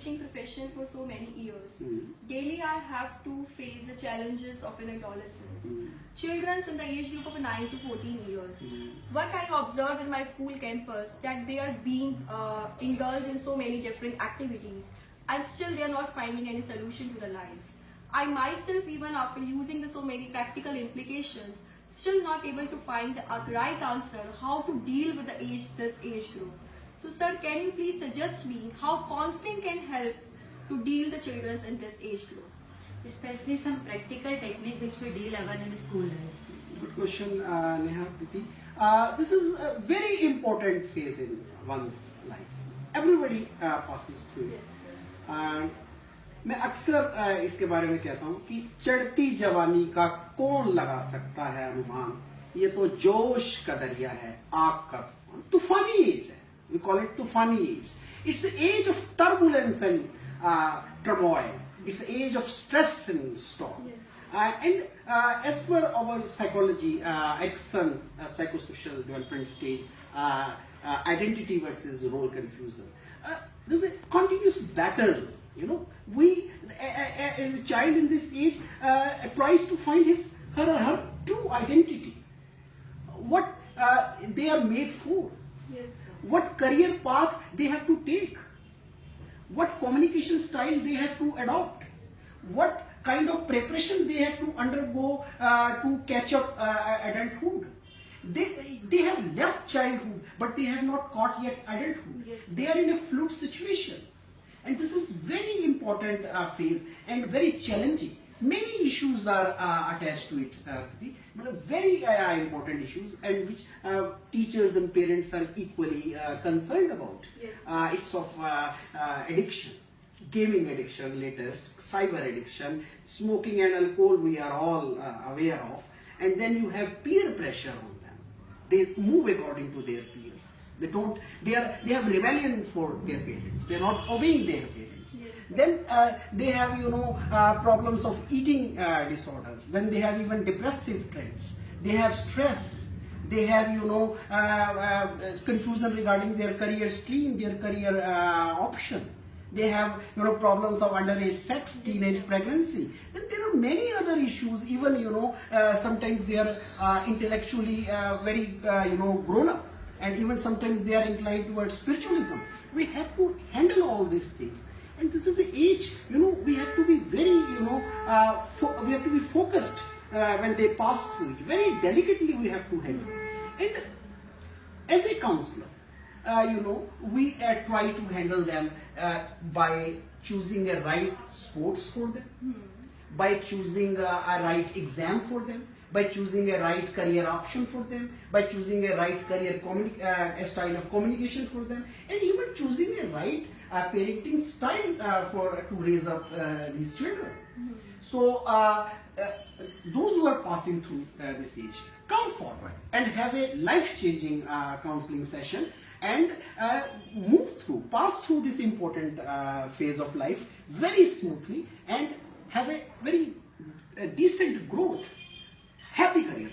teaching profession for so many years. Daily I have to face the challenges of an adolescence. Children in the age group of 9 to 14 years. What I observed in my school campus, that they are being indulged in so many different activities, and still they are not finding any solution to their lives. I myself, even after using the so many practical implications, still not able to find the right answer how to deal with this age group. So sir, can you please suggest me how counseling can help to deal the children in this age group? Especially some practical technique which we deal even in school life. Good question, Neha, Preeti. This is a very important phase in one's life. Everybody passes through it. And मैं अक्सर इसके बारे में कहता हूँ कि चढ़ती जवानी का कौन लगा सकता है अनुमान, ये तो जोश का दरिया है, आग का तूफान, तूफानी एज है. We call it tufani age. It's the age of turbulence and turmoil. It's the age of stress and storm. And as per our psychology, Erikson's psychosocial development stage, identity versus role confusion. There's a continuous battle. You know, a child in this age tries to find her true identity. What they are made for. Yes. What career path they have to take, what communication style they have to adopt, what kind of preparation they have to undergo to catch up adulthood. They have left childhood, but they have not caught yet adulthood. Yes. They are in a fluid situation, and this is very important phase and very challenging. Many issues are attached to it, but very important issues, and which teachers and parents are equally concerned about. Yes. It's of addiction, gaming addiction, latest cyber addiction, smoking and alcohol. We are all aware of, and then you have peer pressure on them. They move according to their peers. They don't. They have rebellion for their parents. They are not obeying their parents. Yes. Then they have, problems of eating disorders. Then they have even depressive trends. They have stress. They have, confusion regarding their career stream, their career option. They have, problems of underage sex, teenage pregnancy. Then there are many other issues. Even, sometimes they are intellectually very, grown up, and even sometimes they are inclined towards spiritualism. We have to handle all these things. And this is the age, we have to be very, we have to be focused when they pass through it. Very delicately we have to handle. And as a counselor, we try to handle them by choosing a right sports for them, by choosing a right exam for them, by choosing a right career option for them, by choosing a right career style of communication for them, and even choosing a right parenting style to raise up these children. So those who are passing through this age, come forward and have a life-changing counseling session, and pass through this important phase of life very smoothly, and have a very decent growth, happy career.